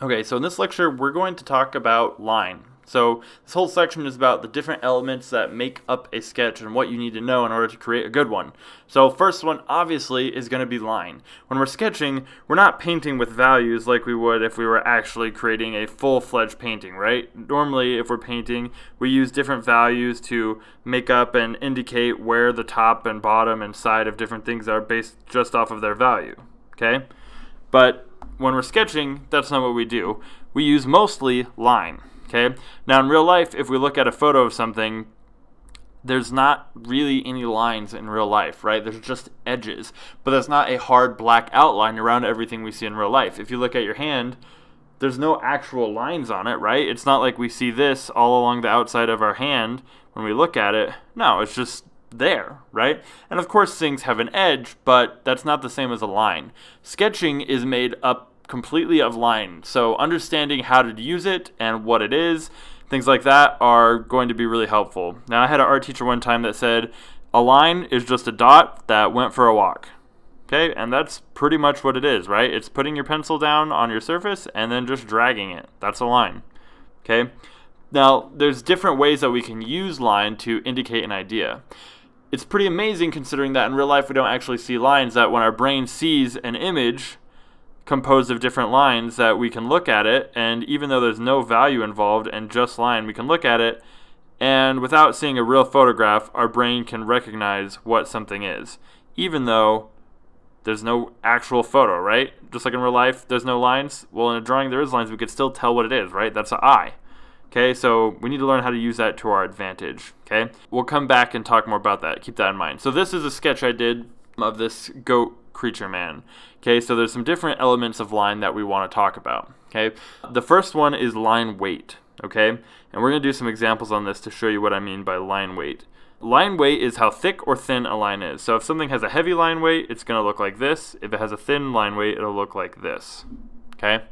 Okay, so in this lecture, we're going to talk about line. So this whole section is about the different elements that make up a sketch and what you need to know in order to create a good one. So first one, obviously, is going to be line. When we're sketching, we're not painting with values like we would if we were actually creating a full-fledged painting, right? Normally, if we're painting, we use different values to make up and indicate where the top and bottom and side of different things are based just off of their value, okay? But when we're sketching, that's not what we do. We use mostly line, okay? Now in real life, if we look at a photo of something, there's not really any lines in real life, right? There's just edges, but there's not a hard black outline around everything we see in real life. If you look at your hand, there's no actual lines on it, right? It's not like we see this all along the outside of our hand when we look at it. No, it's just there, right? And of course things have an edge, but that's not the same as a line. Sketching is made up completely of line, so understanding how to use it and what it is, things like that are going to be really helpful. Now I had an art teacher one time that said a line is just a dot that went for a walk. Okay, and that's pretty much what it is, right? It's putting your pencil down on your surface and then just dragging it. That's a line. Okay? Now, there's different ways that we can use line to indicate an idea. It's pretty amazing considering that in real life we don't actually see lines, that when our brain sees an image composed of different lines that we can look at it, and even though there's no value involved and just line, we can look at it, and without seeing a real photograph, our brain can recognize what something is, even though there's no actual photo, right? Just like in real life, there's no lines. Well, in a drawing, there is lines. We could still tell what it is, right? That's an eye. Okay, so we need to learn how to use that to our advantage, okay? We'll come back and talk more about that. Keep that in mind. So this is a sketch I did of this goat creature man. Okay, so there's some different elements of line that we want to talk about, okay? The first one is line weight, okay? And we're going to do some examples on this to show you what I mean by line weight. Line weight is how thick or thin a line is. So if something has a heavy line weight, it's going to look like this. If it has a thin line weight, it'll look like this, okay?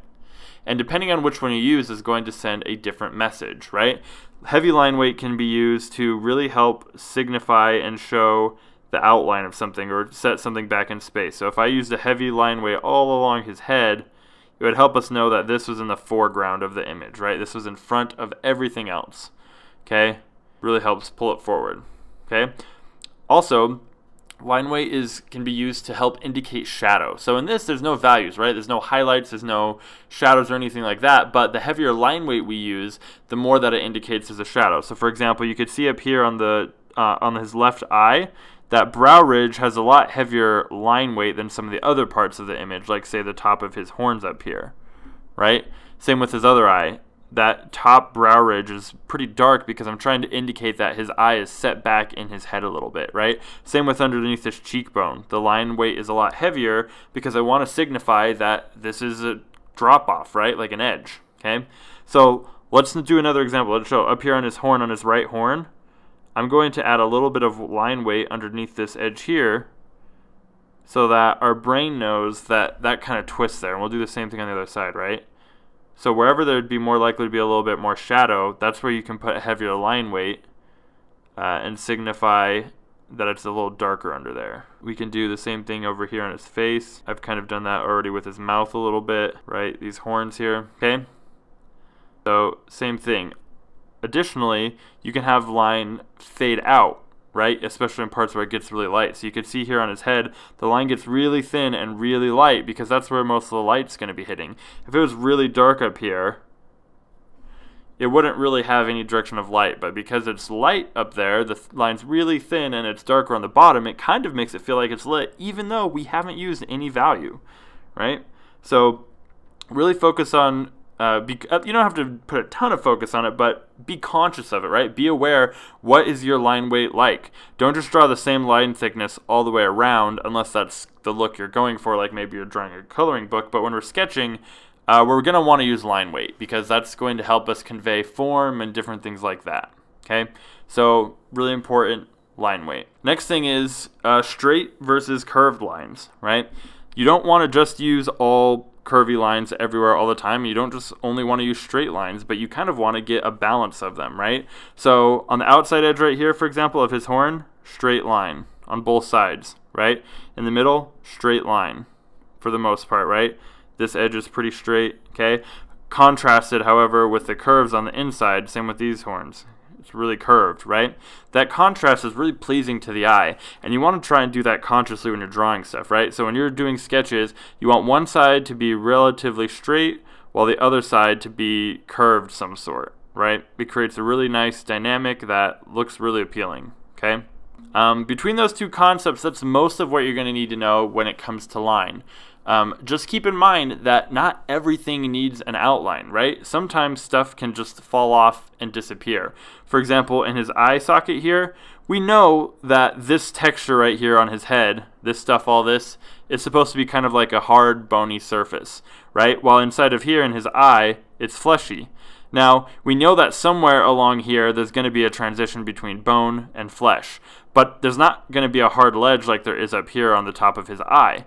And depending on which one you use is going to send a different message, right? Heavy line weight can be used to really help signify and show the outline of something or set something back in space. So if I used a heavy line weight all along his head, it would help us know that this was in the foreground of the image, right? This was in front of everything else, okay? Really helps pull it forward, okay? Also, line weight can be used to help indicate shadow. So in this, there's no values, right? There's no highlights, there's no shadows or anything like that, but the heavier line weight we use, the more that it indicates there's a shadow. So for example, you could see up here on his left eye, that brow ridge has a lot heavier line weight than some of the other parts of the image, like say the top of his horns up here, right? Same with his other eye. That top brow ridge is pretty dark because I'm trying to indicate that his eye is set back in his head a little bit, right? Same with underneath his cheekbone. The line weight is a lot heavier because I want to signify that this is a drop off, right? Like an edge, okay? So let's do another example. Let's show up here on his horn, on his right horn. I'm going to add a little bit of line weight underneath this edge here so that our brain knows that that kind of twists there. And we'll do the same thing on the other side, right? So wherever there would be more likely to be a little bit more shadow, that's where you can put a heavier line weight and signify that it's a little darker under there. We can do the same thing over here on his face. I've kind of done that already with his mouth a little bit, right? These horns here, okay? So same thing. Additionally, you can have line fade out, right? Especially in parts where it gets really light. So you can see here on his head, the line gets really thin and really light because that's where most of the light's going to be hitting. If it was really dark up here, it wouldn't really have any direction of light. But because it's light up there, the line's really thin and it's darker on the bottom, it kind of makes it feel like it's lit, even though we haven't used any value, right? So really focus on you don't have to put a ton of focus on it, but be conscious of it, right? Be aware, what is your line weight like? Don't just draw the same line thickness all the way around unless that's the look you're going for, like maybe you're drawing a coloring book. But when we're sketching, we're going to want to use line weight because that's going to help us convey form and different things like that, okay? So really important, line weight. Next thing is straight versus curved lines, right? You don't want to just use all curvy lines everywhere all the time. You don't just only want to use straight lines, but you kind of want to get a balance of them, right? So on the outside edge right here, for example, of his horn, straight line on both sides, right? In the middle, straight line for the most part, right? This edge is pretty straight, okay? contrasted, however, with the curves on the inside. Same with these horns. It's really curved, right? That contrast is really pleasing to the eye, and you want to try and do that consciously when you're drawing stuff, right? So when you're doing sketches, you want one side to be relatively straight while the other side to be curved some sort, right? It creates a really nice dynamic that looks really appealing, okay? Between those two concepts, that's most of what you're going to need to know when it comes to line. Just keep in mind that not everything needs an outline, right? Sometimes stuff can just fall off and disappear. For example, in his eye socket here, we know that this texture right here on his head, this stuff, all this, is supposed to be kind of like a hard, bony surface, right? While inside of here in his eye, it's fleshy. Now, we know that somewhere along here there's going to be a transition between bone and flesh, but there's not going to be a hard ledge like there is up here on the top of his eye.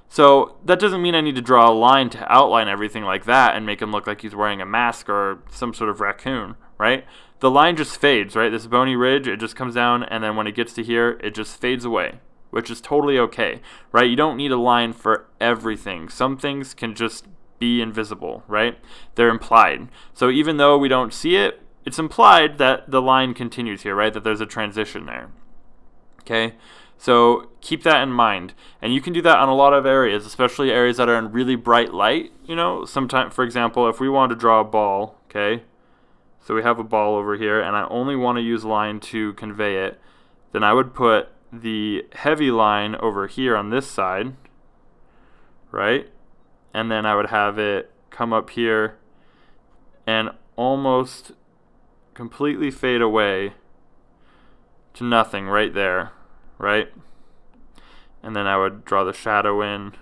So that doesn't mean I need to draw a line to outline everything like that and make him look like he's wearing a mask or some sort of raccoon, right? The line just fades, right? This bony ridge, it just comes down, and then when it gets to here, it just fades away, which is totally okay, right? You don't need a line for everything. Some things can just be invisible, right? They're implied. So even though we don't see it, it's implied that the line continues here, right? That there's a transition there, okay? So keep that in mind, and you can do that on a lot of areas, especially areas that are in really bright light. You know, sometimes, for example, if we want to draw a ball, okay, so we have a ball over here, and I only want to use line to convey it, then I would put the heavy line over here on this side, right, and then I would have it come up here and almost completely fade away to nothing right there. Right? And then I would draw the shadow in.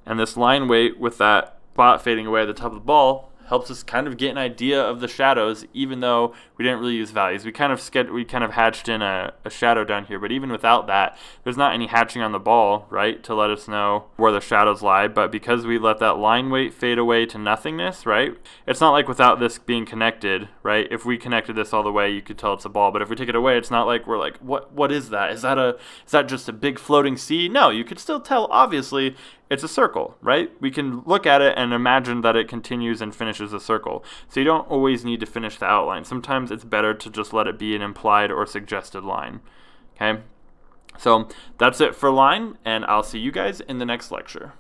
And this line weight with that spot fading away at the top of the ball helps us kind of get an idea of the shadows, even though we didn't really use values. We kind of hatched in a shadow down here, but even without that, there's not any hatching on the ball, right, to let us know where the shadows lie. But because we let that line weight fade away to nothingness, right, it's not like without this being connected, right? If we connected this all the way, you could tell it's a ball. But if we take it away, it's not like we're like, what is that? Is that just a big floating sea? No, you could still tell, obviously, it's a circle, right? We can look at it and imagine that it continues and finishes a circle. So you don't always need to finish the outline. Sometimes it's better to just let it be an implied or suggested line, okay? So that's it for line, and I'll see you guys in the next lecture.